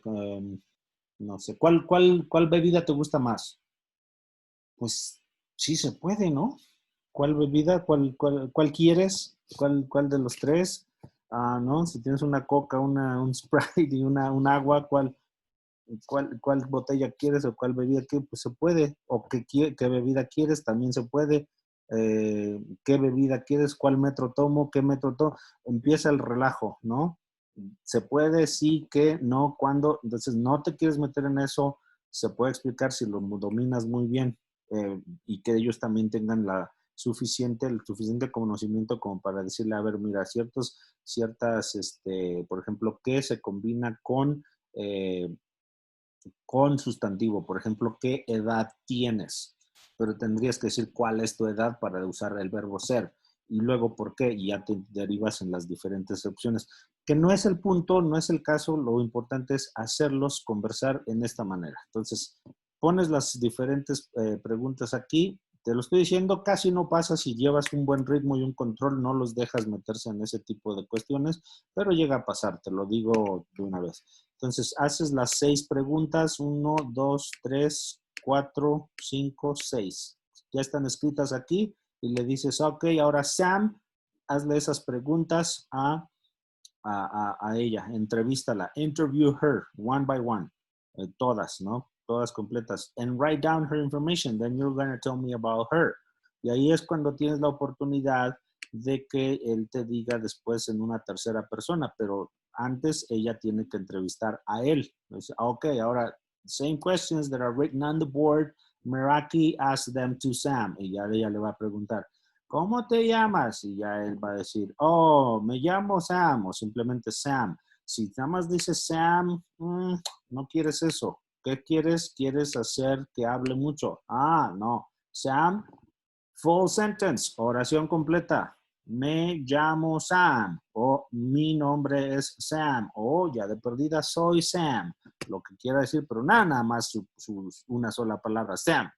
¿cuál bebida te gusta más? Pues sí se puede, ¿no? ¿Cuál bebida? ¿Cuál quieres? ¿Cuál de los tres? ¿No? Si tienes una coca, un Sprite y un agua, ¿cuál botella quieres o cuál bebida quieres? Pues se puede. O qué bebida quieres, también se puede. ¿Qué bebida quieres? ¿Cuál metro tomo? ¿Qué metro tomo? Empieza el relajo, ¿no? Se puede, sí, qué, no, cuándo. Entonces, no te quieres meter en eso. Se puede explicar si lo dominas muy bien y que ellos también tengan el suficiente conocimiento como para decirle, a ver, mira, ciertas, por ejemplo, ¿qué se combina con sustantivo? Por ejemplo, ¿qué edad tienes? Pero tendrías que decir cuál es tu edad para usar el verbo ser. Y luego, ¿por qué? Y ya te derivas en las diferentes opciones. Que no es el punto, no es el caso. Lo importante es hacerlos conversar en esta manera. Entonces, pones las diferentes preguntas aquí. Te lo estoy diciendo, casi no pasa si llevas un buen ritmo y un control, no los dejas meterse en ese tipo de cuestiones, pero llega a pasar, te lo digo de una vez. Entonces, haces las 6 preguntas, 1, 2, 3, 4, 5, 6. Ya están escritas aquí y le dices, ok, ahora Sam, hazle esas preguntas a ella, entrevístala, interview her, one by one, todas, ¿no? Todas completas. And write down her information, then you're going to tell me about her. Y ahí es cuando tienes la oportunidad de que él te diga después en una tercera persona, pero antes ella tiene que entrevistar a él. Dice, ok, ahora, same questions that are written on the board, Meraki asks them to Sam. Y ya ella le va a preguntar, ¿cómo te llamas? Y ya él va a decir, oh, me llamo Sam o simplemente Sam. Si nada más dices Sam, no quieres eso. ¿Qué quieres? ¿Quieres hacer que hable mucho? Ah, no. Sam, full sentence, oración completa. Me llamo Sam o mi nombre es Sam o ya de perdida soy Sam. Lo que quiera decir, pero nada más una sola palabra, Sam.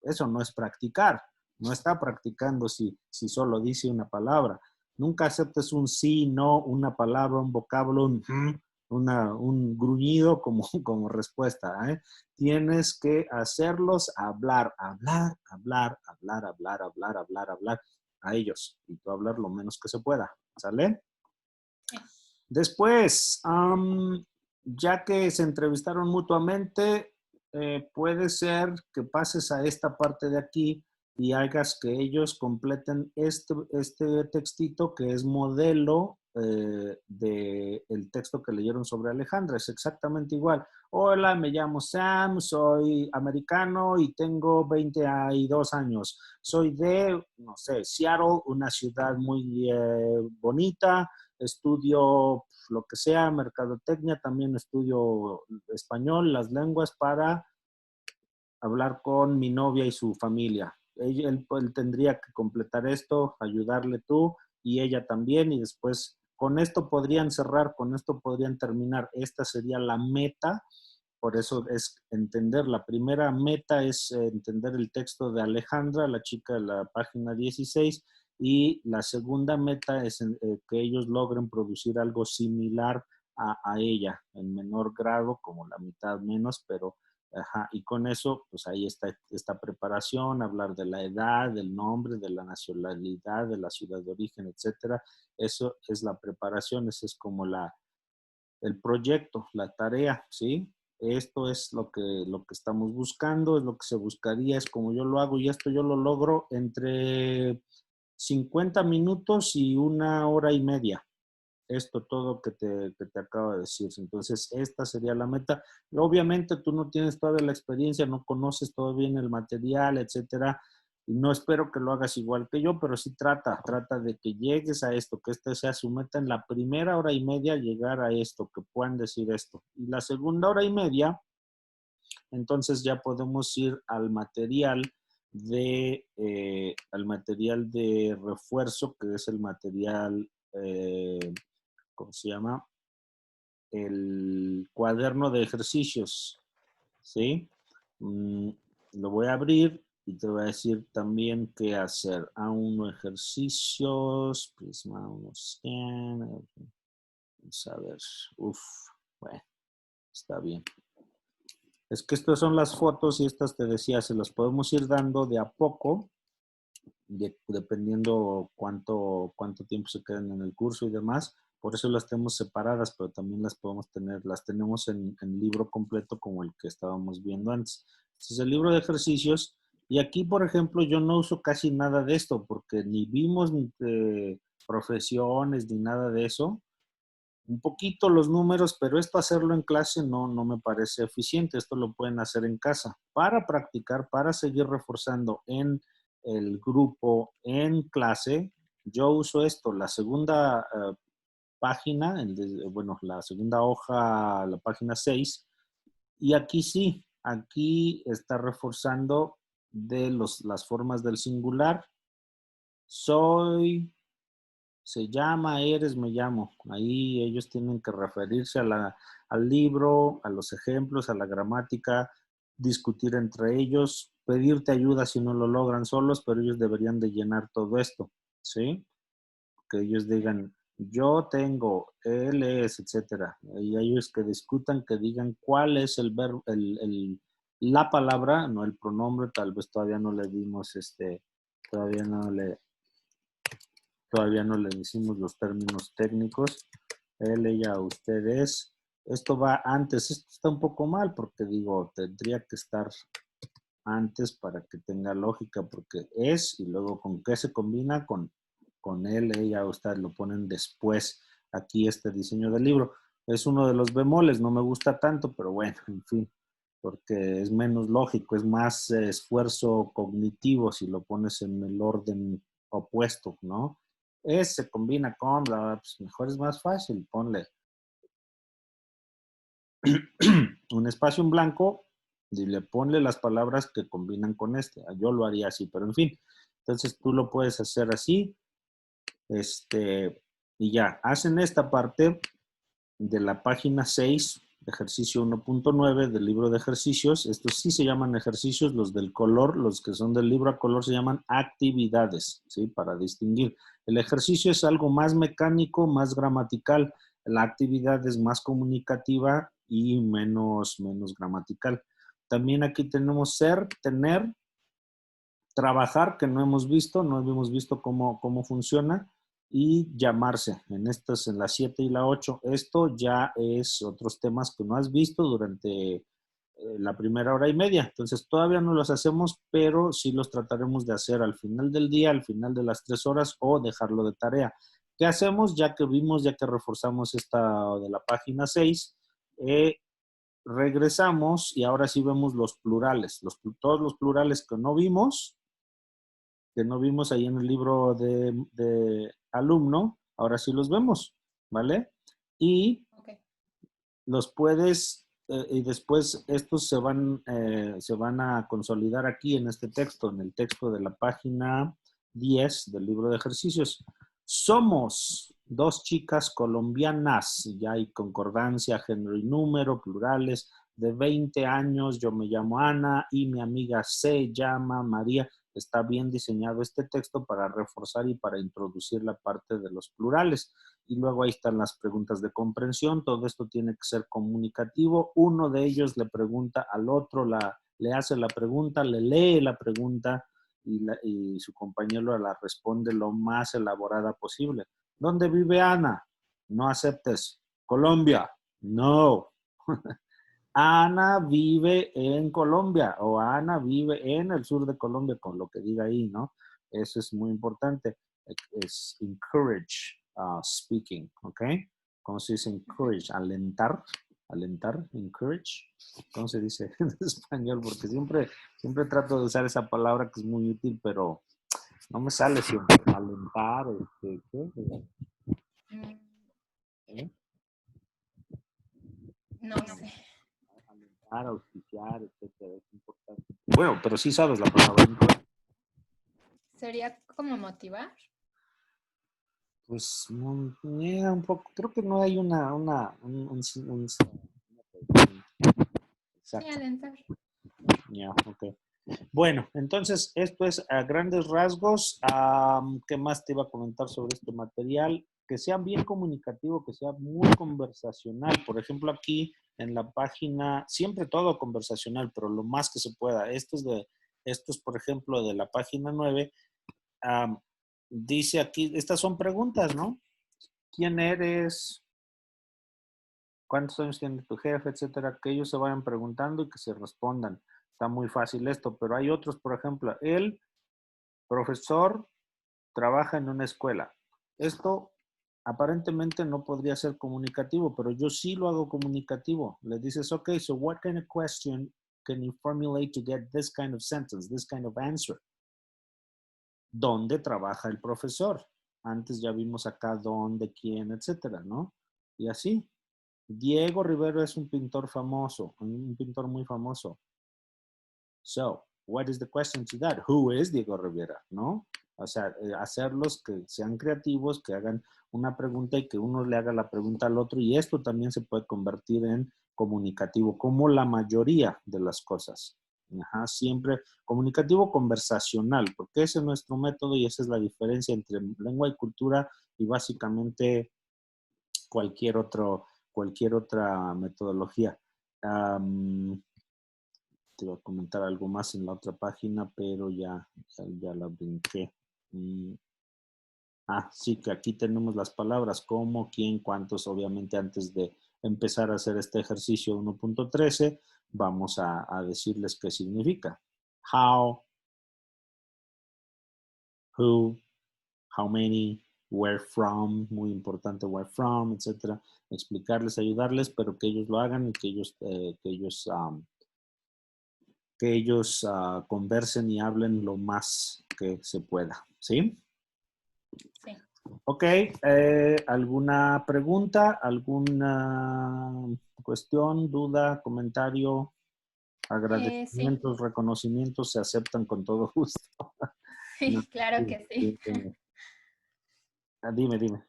Eso no es practicar. No está practicando si solo dice una palabra. Nunca aceptes un sí, no, una palabra, un vocablo, un gruñido como respuesta. Tienes que hacerlos hablar a ellos. Y tú hablar lo menos que se pueda. ¿Sale? Sí. Después, ya que se entrevistaron mutuamente, puede ser que pases a esta parte de aquí y hagas que ellos completen este textito que es modelo del texto que leyeron sobre Alejandra. Es exactamente igual. Hola, me llamo Sam, soy americano y tengo 22 años. Soy de, no sé, Seattle, una ciudad muy bonita. Estudio lo que sea, mercadotecnia, también estudio español, las lenguas para hablar con mi novia y su familia. Él tendría que completar esto, ayudarle tú y ella también, y después con esto podrían cerrar, con esto podrían terminar. Esta sería la meta, por eso es entender. La primera meta es entender el texto de Alejandra, la chica de la página 16, y la segunda meta es que ellos logren producir algo similar a ella, en menor grado, como la mitad menos, pero ajá, y con eso, pues ahí está esta preparación, hablar de la edad, del nombre, de la nacionalidad, de la ciudad de origen, etcétera. Eso es la preparación, ese es como el proyecto, la tarea, ¿sí? Esto es lo que estamos buscando, es lo que se buscaría, es como yo lo hago y esto yo lo logro entre 50 minutos y 1 hora y media. Esto todo que te acabo de decir. Entonces, esta sería la meta. Obviamente tú no tienes toda la experiencia, no conoces todo bien el material, etcétera. Y no espero que lo hagas igual que yo, pero sí trata de que llegues a esto, que esta sea su meta en la primera hora y media, llegar a esto, que puedan decir esto. Y la segunda hora y media, entonces ya podemos ir al material de refuerzo, que es el material, ¿cómo se llama? El cuaderno de ejercicios, ¿sí? Lo voy a abrir y te voy a decir también qué hacer. A1 ejercicios, Prisma 1 scan. Vamos a ver. Bueno, está bien. Es que estas son las fotos y estas te decía, se las podemos ir dando de a poco, dependiendo cuánto tiempo se queden en el curso y demás. Por eso las tenemos separadas, pero también las tenemos en libro completo como el que estábamos viendo antes. Este es el libro de ejercicios. Y aquí, por ejemplo, yo no uso casi nada de esto porque ni vimos profesiones ni nada de eso. Un poquito los números, pero esto hacerlo en clase no me parece eficiente. Esto lo pueden hacer en casa para practicar, para seguir reforzando en el grupo, en clase. Yo uso esto, la segunda página, la segunda hoja, la página 6, y aquí sí, aquí está reforzando de las formas del singular. Soy, se llama, eres, me llamo. Ahí ellos tienen que referirse al libro, a los ejemplos, a la gramática, discutir entre ellos, pedirte ayuda si no lo logran solos, pero ellos deberían de llenar todo esto, ¿sí? Que ellos digan, yo tengo, él es, etcétera. Y ellos que discutan, que digan cuál es el verbo, la palabra, no el pronombre, tal vez todavía no le dimos todavía no le decimos los términos técnicos. Él, ella, ustedes. Esto va antes. Esto está un poco mal porque digo, tendría que estar antes para que tenga lógica, porque es y luego con qué se combina con él, ella, ustedes lo ponen después. Aquí este diseño del libro es uno de los bemoles, no me gusta tanto, pero bueno, en fin. porque es menos lógico, es más esfuerzo cognitivo si lo pones en el orden opuesto, ¿no? Es se combina con, pues mejor es más fácil, ponle un espacio en blanco y le ponle las palabras que combinan con este. Yo lo haría así, pero en fin. Entonces tú lo puedes hacer así, y ya, hacen esta parte de la página 6, ejercicio 1.9 del libro de ejercicios. Estos sí se llaman ejercicios, los del color, los que son del libro a color se llaman actividades, ¿sí? Para distinguir. El ejercicio es algo más mecánico, más gramatical. La actividad es más comunicativa y menos gramatical. También aquí tenemos ser, tener, trabajar, que no hemos visto cómo funciona, y llamarse. En la 7 y la 8. Esto ya es otros temas que no has visto durante la primera hora y media. Entonces todavía no los hacemos, pero sí los trataremos de hacer al final del día, al final de las 3 horas o dejarlo de tarea. ¿Qué hacemos? Ya que vimos, ya que reforzamos esta de la página 6, regresamos y ahora sí vemos los plurales. Todos los plurales que no vimos ahí en el libro de alumno, ahora sí los vemos, ¿vale? Y Okay. los puedes, y después estos se van a consolidar aquí en este texto, en el texto de la página 10 del libro de ejercicios. Somos dos chicas colombianas, ya hay concordancia, género y número, plurales, de 20 años, yo me llamo Ana y mi amiga se llama María. Está bien diseñado este texto para reforzar y para introducir la parte de los plurales. Y luego ahí están las preguntas de comprensión. Todo esto tiene que ser comunicativo. Uno de ellos le pregunta al otro, le hace la pregunta, le lee la pregunta y su compañero la responde lo más elaborada posible. ¿Dónde vive Ana? No aceptes. Colombia. No. Ana vive en Colombia o Ana vive en el sur de Colombia, con lo que diga ahí, ¿no? Eso es muy importante. Es encourage speaking, ¿ok? ¿Cómo se dice encourage? Alentar, encourage. ¿Cómo se dice en español? Porque siempre trato de usar esa palabra que es muy útil, pero no me sale siempre. Alentar, ¿qué? ¿Eh? No sé. Alentar, auspiciar, etcétera, es importante. Bueno, pero sí sabes la palabra. ¿Sería como motivar? Pues un poco, creo que no hay Sí, exacto. alentar. Ya, ok. Bueno, entonces esto es a grandes rasgos. ¿Qué más te iba a comentar sobre este material? Que sea bien comunicativo, que sea muy conversacional. Por ejemplo, aquí en la página, siempre todo conversacional, pero lo más que se pueda. Esto es por ejemplo, de la página 9. Dice aquí, estas son preguntas, ¿no? ¿Quién eres? ¿Cuántos años tiene tu jefe? Etcétera. Que ellos se vayan preguntando y que se respondan. Está muy fácil esto, pero hay otros, por ejemplo, el profesor trabaja en una escuela. Esto aparentemente no podría ser comunicativo, pero yo sí lo hago comunicativo. Le dices, ok, so what kind of question can you formulate to get this kind of sentence, this kind of answer? ¿Dónde trabaja el profesor? Antes ya vimos acá dónde, quién, etcétera, ¿no? Y así. Diego Rivero es un pintor famoso, un pintor muy famoso. So, what is the question to that? Who is Diego Rivera? ¿No? O sea, hacerlos que sean creativos, que hagan una pregunta y que uno le haga la pregunta al otro. Y esto también se puede convertir en comunicativo, como la mayoría de las cosas. Ajá, siempre comunicativo conversacional, porque ese es nuestro método y esa es la diferencia entre lengua y cultura y básicamente cualquier otra metodología. Te iba a comentar algo más en la otra página, pero ya la brinqué. Sí, que aquí tenemos las palabras como, quién, cuántos. Obviamente antes de empezar a hacer este ejercicio 1.13, vamos a decirles qué significa. How, who, how many, where from, muy importante, where from, etcétera. Explicarles, ayudarles, pero que ellos lo hagan y que ellos que ellos conversen y hablen lo más que se pueda, ¿sí? Sí. Ok, ¿alguna pregunta, alguna cuestión, duda, comentario? Sí, Agradecimientos, reconocimientos se aceptan con todo gusto. No, sí, claro sí, que sí. dime.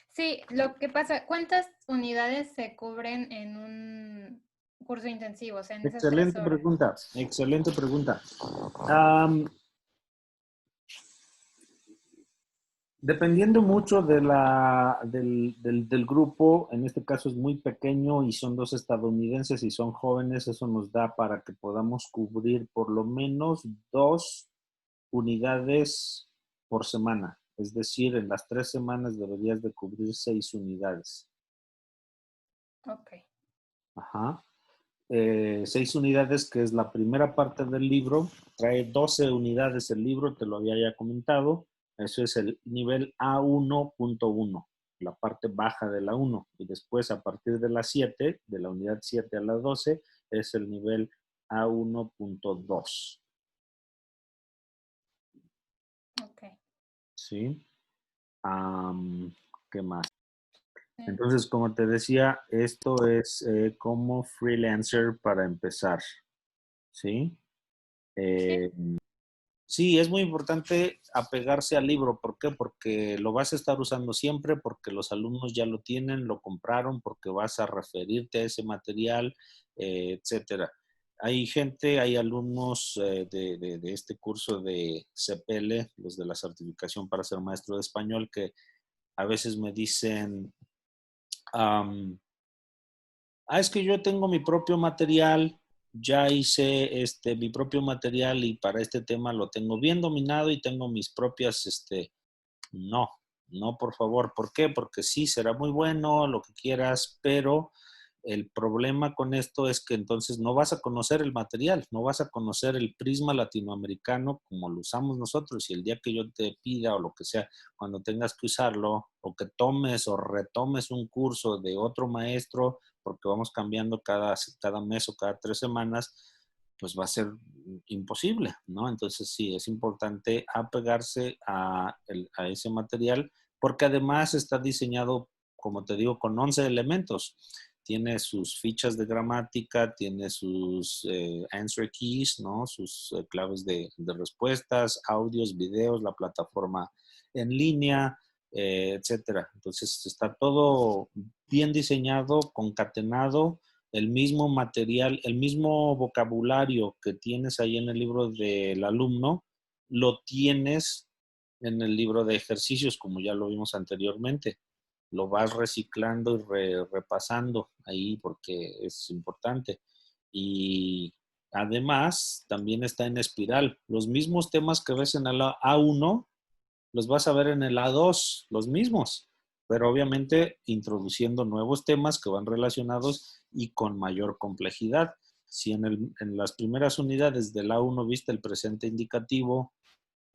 Sí, lo que pasa, ¿cuántas unidades se cubren en un curso intensivo, o sea, en esas 3 Excelente horas? pregunta, excelente pregunta. Am, Dependiendo mucho de del grupo, en este caso es muy pequeño y son 2 estadounidenses y son jóvenes, eso nos da para que podamos cubrir por lo menos 2 unidades por semana. Es decir, en las 3 semanas deberías de cubrir 6 unidades. Ok, Ajá. 6 unidades, que es la primera parte del libro. Trae 12 unidades el libro, te lo había ya comentado. Eso es el nivel A1.1, la parte baja de la 1. Y después, a partir de la 7, de la unidad 7 a la 12, es el nivel A1.2. ok. ¿Sí? ¿Qué más? Sí, Entonces, como te decía, esto es como freelancer para empezar. ¿Sí? sí, Eh, Sí, es muy importante apegarse al libro. ¿Por qué? Porque lo vas a estar usando siempre, porque los alumnos ya lo tienen, lo compraron, porque vas a referirte a ese material, etcétera. Hay gente, hay alumnos de este curso de CPL, los de la certificación para ser maestro de español, que a veces me dicen, es que yo tengo mi propio material, ya hice mi propio material y para este tema lo tengo bien dominado y tengo mis propias, no, no, por favor. ¿Por qué? Porque sí, será muy bueno, lo que quieras, pero el problema con esto es que entonces no vas a conocer el material, no vas a conocer el prisma latinoamericano como lo usamos nosotros. Y el día que yo te pida o lo que sea, cuando tengas que usarlo, o que tomes o retomes un curso de otro maestro, porque vamos cambiando cada mes o cada 3 semanas, pues va a ser imposible, ¿no? Entonces sí, es importante apegarse a ese material, porque además está diseñado, como te digo, con 11 elementos. Tiene sus fichas de gramática, tiene sus answer keys, ¿no? Sus claves de respuestas, audios, videos, la plataforma en línea, etcétera. Entonces está todo bien diseñado, concatenado, el mismo material, el mismo vocabulario que tienes ahí en el libro del alumno, lo tienes en el libro de ejercicios, como ya lo vimos anteriormente. Lo vas reciclando y repasando ahí porque es importante. Y además, también está en espiral. Los mismos temas que ves en el A1, los vas a ver en el A2, los mismos, pero obviamente introduciendo nuevos temas que van relacionados y con mayor complejidad. Si en las primeras unidades del A1 viste el presente indicativo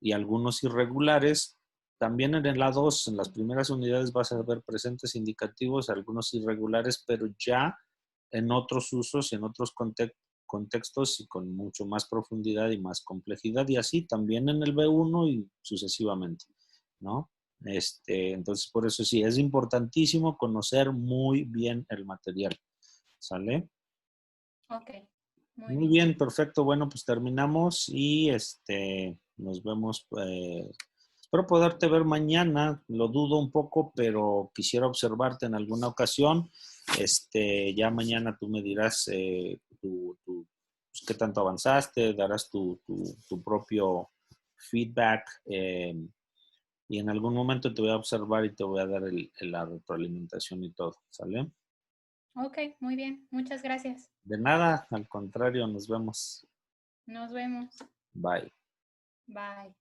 y algunos irregulares, también en el A2, en las primeras unidades vas a ver presentes indicativos, algunos irregulares, pero ya en otros usos, en otros contextos y con mucho más profundidad y más complejidad, y así también en el B1 y sucesivamente, ¿no? Entonces, por eso sí, es importantísimo conocer muy bien el material, ¿sale? ok, muy Muy bien. bien, perfecto. Bueno, pues terminamos y nos vemos. Espero poderte ver mañana. Lo dudo un poco, pero quisiera observarte en alguna ocasión. Ya mañana tú me dirás pues, qué tanto avanzaste, darás tu propio feedback y en algún momento te voy a observar y te voy a dar la retroalimentación y todo. ¿Sale? Ok, muy bien. Muchas gracias. De nada, al contrario, nos vemos. Nos vemos. Bye. Bye.